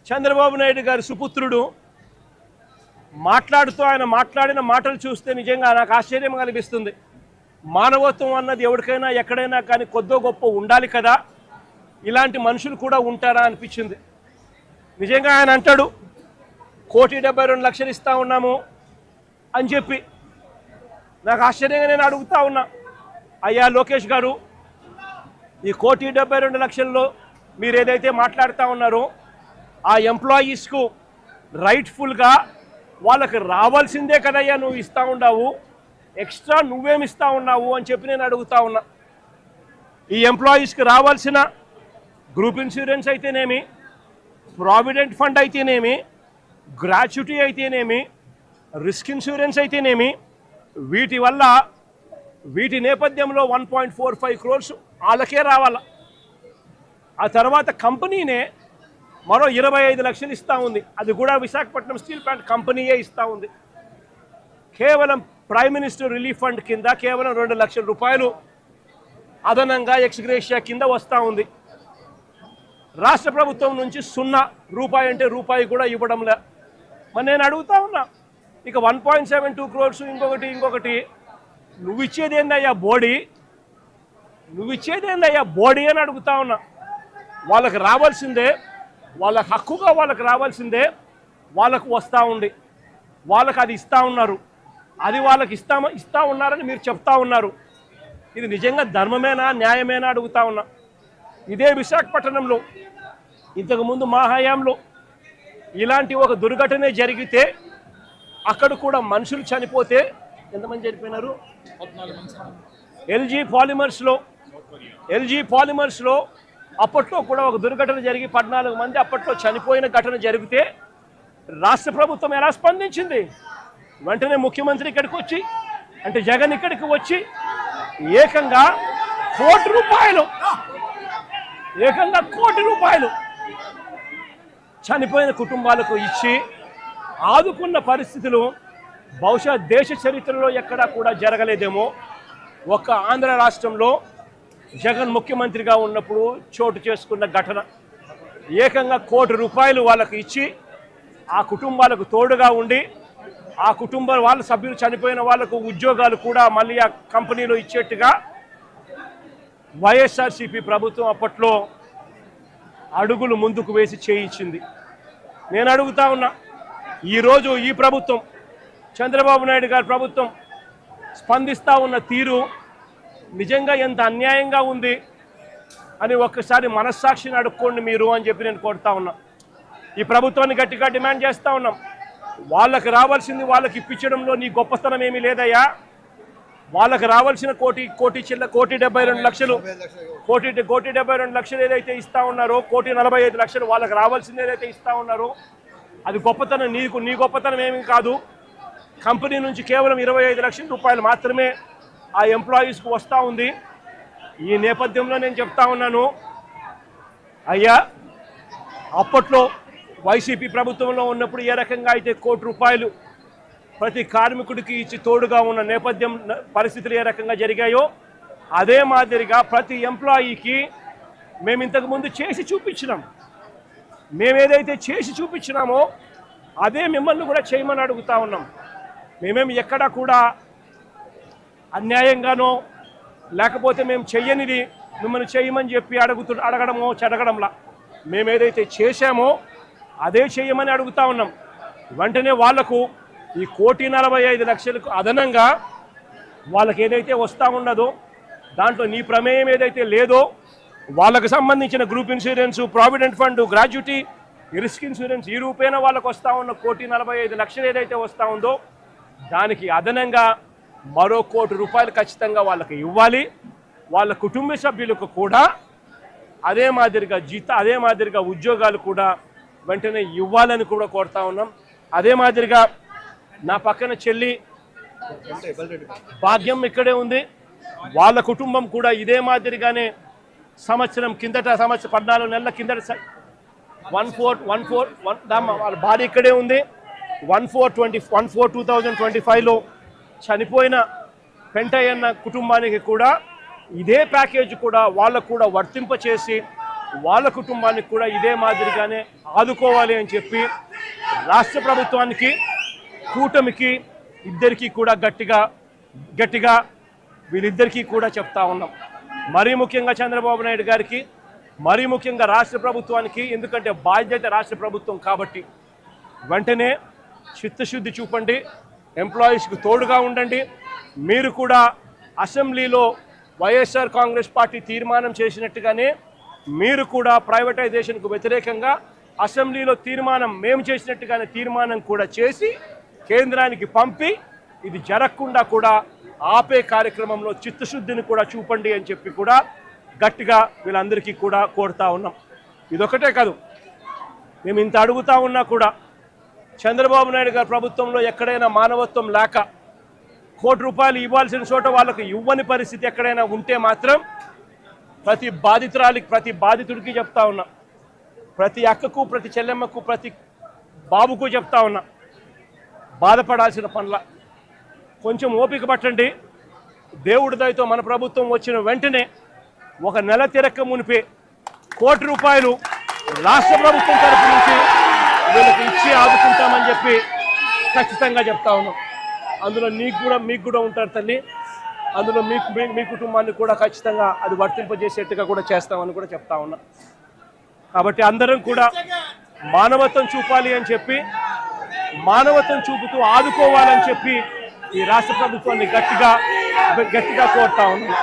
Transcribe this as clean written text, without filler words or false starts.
చంద్రబాబు నాయుడు గారి సుపుత్రుడు మాట్లాడుతూ ఆయన మాట్లాడిన మాటలు చూస్తే నిజంగా నాకు ఆశ్చర్యం కలిగిస్తుంది. మానవత్వం అన్నది ఎవరికైనా ఎక్కడైనా కానీ కొద్దో గొప్ప ఉండాలి కదా, ఇలాంటి మనుషులు కూడా ఉంటారా అనిపించింది. నిజంగా ఆయన అంటాడు 1,72,00,000 ఇస్తా ఉన్నాము అని చెప్పి. నాకు ఆశ్చర్యంగా నేను అడుగుతా ఉన్నా, అయ్యా లోకేష్ గారు, ఈ 1,72,00,000లో మీరు ఏదైతే మాట్లాడుతూ ఉన్నారో ఆ ఎంప్లాయీస్కు రైట్ఫుల్గా వాళ్ళకి రావాల్సిందే కదయ్యా నువ్వు ఇస్తూ ఉన్నావు, ఎక్స్ట్రా నువ్వేమి ఇస్తూ ఉన్నావు అని చెప్పి నేను అడుగుతా ఉన్నా. ఈ ఎంప్లాయీస్కి రావాల్సిన గ్రూప్ ఇన్సూరెన్స్ అయితేనేమి, ప్రావిడెంట్ ఫండ్ అయితేనేమి, గ్రాట్యుటీ అయితేనేమి, రిస్క్ ఇన్సూరెన్స్ అయితేనేమి, వీటి నేపథ్యంలో 1.45 crores వాళ్ళకే రావాల. ఆ తర్వాత కంపెనీనే మరో 25 లక్షలు ఇస్తూ ఉంది. అది కూడా విశాఖపట్నం స్టీల్ ప్లాంట్ కంపెనీయే ఇస్తూ ఉంది. కేవలం ప్రైమ్ మినిస్టర్ రిలీఫ్ ఫండ్ కింద కేవలం 2 లక్షల రూపాయలు అదనంగా ఎక్స్గ్రేషియా కింద వస్తూ ఉంది. రాష్ట్ర ప్రభుత్వం నుంచి 0 రూపాయి అంటే రూపాయి కూడా ఇవ్వడంలే. మరి నేను అడుగుతా ఉన్నా, ఇక 1.72 crores ఇంకొకటి నువ్వు ఇచ్చేదేందయ్యా బోడీ అని అడుగుతా ఉన్నా. వాళ్ళకి రావాల్సిందే, వాళ్ళ హక్కుగా వాళ్ళకి రావాల్సిందే వాళ్ళకు వస్తూ ఉంది. వాళ్ళకి అది ఇస్తూ ఉన్నారు, అది వాళ్ళకి ఇస్తూ ఉన్నారని మీరు చెప్తా ఉన్నారు. ఇది నిజంగా ధర్మమేనా, న్యాయమేనా అడుగుతా ఉన్నా. ఇదే విశాఖపట్నంలో ఇంతకుముందు మా హయాంలో ఇలాంటి ఒక దుర్ఘటన జరిగితే అక్కడ కూడా మనుషులు చనిపోతే ఎంతమంది చనిపోయినారు? ఎల్జీ పాలిమర్స్లో అప్పట్లో కూడా ఒక దుర్ఘటన జరిగి 14 మంది అప్పట్లో చనిపోయిన ఘటన జరిగితే రాష్ట్ర ప్రభుత్వం ఎలా స్పందించింది? వెంటనే ముఖ్యమంత్రి ఇక్కడికి వచ్చి, అంటే జగన్ ఇక్కడికి వచ్చి ఏకంగా ₹1 కోటి చనిపోయిన కుటుంబాలకు ఇచ్చి ఆదుకున్న పరిస్థితులు బహుశా దేశ చరిత్రలో ఎక్కడా కూడా జరగలేదేమో. ఒక్క ఆంధ్ర రాష్ట్రంలో జగన్ ముఖ్యమంత్రిగా ఉన్నప్పుడు చోటు చేసుకున్న ఘటన. ఏకంగా ₹1 కోటి వాళ్ళకు ఇచ్చి ఆ కుటుంబాలకు తోడుగా ఉండి ఆ వాళ్ళ సభ్యులు చనిపోయిన వాళ్ళకు ఉద్యోగాలు కూడా మళ్ళీ ఆ కంపెనీలో ఇచ్చేట్టుగా వైఎస్ఆర్సీపీ ప్రభుత్వం అప్పట్లో అడుగులు ముందుకు వేసి చేయించింది. నేను అడుగుతా ఉన్నా, ఈరోజు ఈ ప్రభుత్వం చంద్రబాబు నాయుడు గారి ప్రభుత్వం స్పందిస్తూ ఉన్న తీరు నిజంగా ఎంత అన్యాయంగా ఉంది అని ఒక్కసారి మనస్సాక్షిని అడుక్కోండి మీరు అని చెప్పి నేను కోరుతా ఉన్నా. ఈ ప్రభుత్వాన్ని గట్టిగా డిమాండ్ చేస్తూ ఉన్నాం. వాళ్ళకి రావాల్సింది వాళ్ళకి ఇప్పించడంలో నీ గొప్పతనం ఏమీ లేదయ్యా. వాళ్ళకి రావాల్సిన ₹1,72,00,000 ఏదైతే ఇస్తూ ఉన్నారో, ₹1,45,00,000 వాళ్ళకి రావాల్సింది ఏదైతే ఇస్తూ ఉన్నారో అది గొప్పతనం. నీ గొప్పతనం ఏమీ కాదు. కంపెనీ నుంచి కేవలం ₹25 లక్షల మాత్రమే ఆ ఎంప్లాయీస్కు వస్తూ ఉంది. ఈ నేపథ్యంలో నేను చెప్తా ఉన్నాను, అయ్యా అప్పట్లో వైసీపీ ప్రభుత్వంలో ఉన్నప్పుడు ఏ రకంగా అయితే ₹1 ప్రతి కార్మికుడికి ఇచ్చి తోడుగా ఉన్న నేపథ్యం పరిస్థితులు ఏ రకంగా జరిగాయో అదే మాదిరిగా ప్రతి ఎంప్లాయీకి మేము ఇంతకుముందు చేసి చూపించినాం. మేమేదైతే చేసి చూపించినామో అదే మిమ్మల్ని కూడా చేయమని అడుగుతా ఉన్నాం. మేమేమి ఎక్కడా కూడా అన్యాయంగానో లేకపోతే మేము చెయ్యనిది మిమ్మల్ని చేయమని చెప్పి అడగడంలా మేమేదైతే చేశామో అదే చేయమని అడుగుతా ఉన్నాం. వెంటనే వాళ్లకు ఈ ₹1,45,00,000 అదనంగా వాళ్ళకి ఏదైతే వస్తూ ఉన్నదో దాంట్లో నీ ప్రమేయం ఏదైతే లేదో వాళ్ళకు సంబంధించిన group insurance, provident fund, gratuity, risk insurance ఈ రూపేణ వాళ్ళకు వస్తూ ఉన్న ₹1,45,00,000 ఏదైతే వస్తూ ఉందో దానికి అదనంగా మరో ₹1 ఖచ్చితంగా వాళ్ళకి ఇవ్వాలి. వాళ్ళ కుటుంబ సభ్యులకు కూడా అదే మాదిరిగా ఉద్యోగాలు కూడా వెంటనే ఇవ్వాలని కూడా కోరుతా ఉన్నాం. అదే మాదిరిగా నా పక్కన చెల్లి భాగ్యం ఇక్కడే ఉంది. వాళ్ళ కుటుంబం కూడా ఇదే మాదిరిగానే సంవత్సరం 14 నెలల కిందట 14 వాళ్ళ భార్య ఇక్కడే ఉంది. 1/4/2025లో చనిపోయిన పెంటయ్యన్న కుటుంబానికి కూడా ఇదే ప్యాకేజ్ కూడా వాళ్ళకు కూడా వర్తింపచేసి వాళ్ళ కుటుంబానికి కూడా ఇదే మాదిరిగానే ఆదుకోవాలి అని చెప్పి రాష్ట్ర ప్రభుత్వానికి కూటమికి ఇద్దరికీ కూడా గట్టిగా వీళ్ళిద్దరికీ కూడా చెప్తా ఉన్నాం. మరీ ముఖ్యంగా చంద్రబాబు నాయుడు గారికి, మరీ ముఖ్యంగా రాష్ట్ర ప్రభుత్వానికి, ఎందుకంటే బాధ్యత రాష్ట్ర ప్రభుత్వం కాబట్టి వెంటనే చిత్తశుద్ధి చూపండి, ఎంప్లాయీస్కి తోడుగా ఉండండి. మీరు కూడా అసెంబ్లీలో వైఎస్ఆర్ కాంగ్రెస్ పార్టీ తీర్మానం చేసినట్టుగానే మీరు కూడా ప్రైవేటైజేషన్కు వ్యతిరేకంగా అసెంబ్లీలో తీర్మానం మేము చేసినట్టుగానే తీర్మానం కూడా చేసి కేంద్రానికి పంపి ఇది జరగకుండా కూడా ఆపే కార్యక్రమంలో చిత్తశుద్ధిని కూడా చూపండి అని చెప్పి కూడా గట్టిగా వీళ్ళందరికీ కూడా కోరుతా ఉన్నాం. ఇదొకటే కాదు, మేము ఇంత అడుగుతా ఉన్నా కూడా చంద్రబాబు నాయుడు గారి ప్రభుత్వంలో ఎక్కడైనా మానవత్వం లేక ₹1 కోటి ఇవ్వాల్సిన చోట వాళ్ళకు ఇవ్వని పరిస్థితి ఎక్కడైనా ఉంటే మాత్రం ప్రతి బాధితురాలికి, ప్రతి బాధితుడికి చెప్తా ఉన్నా, ప్రతి అక్కకు, ప్రతి చెల్లెమ్మకు, ప్రతి బాబుకు చెప్తా ఉన్నా, బాధపడాల్సిన పనుల కొంచెం ఓపిక పట్టండి. దేవుడి దయతో మన ప్రభుత్వం వచ్చిన వెంటనే ఒక నెల తిరక్క మునిపే ₹1 కోటి రాష్ట్ర ప్రభుత్వం తరఫు నుంచి వీళ్ళకి ఇచ్చి ఆదుకుంటామని చెప్పి ఖచ్చితంగా చెప్తా ఉన్నాం. అందులో మీకు కూడా ఉంటారు తల్లి, అందులో మీ కుటుంబాన్ని కూడా ఖచ్చితంగా అది వర్తింపజేసేట్టుగా కూడా చేస్తామని కూడా చెప్తా ఉన్నా. కాబట్టి అందరం కూడా మానవత్వం చూపాలి అని చెప్పి, మానవత్వం చూపుతూ ఆదుకోవాలని చెప్పి ఈ రాష్ట్ర ప్రభుత్వాన్ని గట్టిగా కోరుతా ఉన్నాం.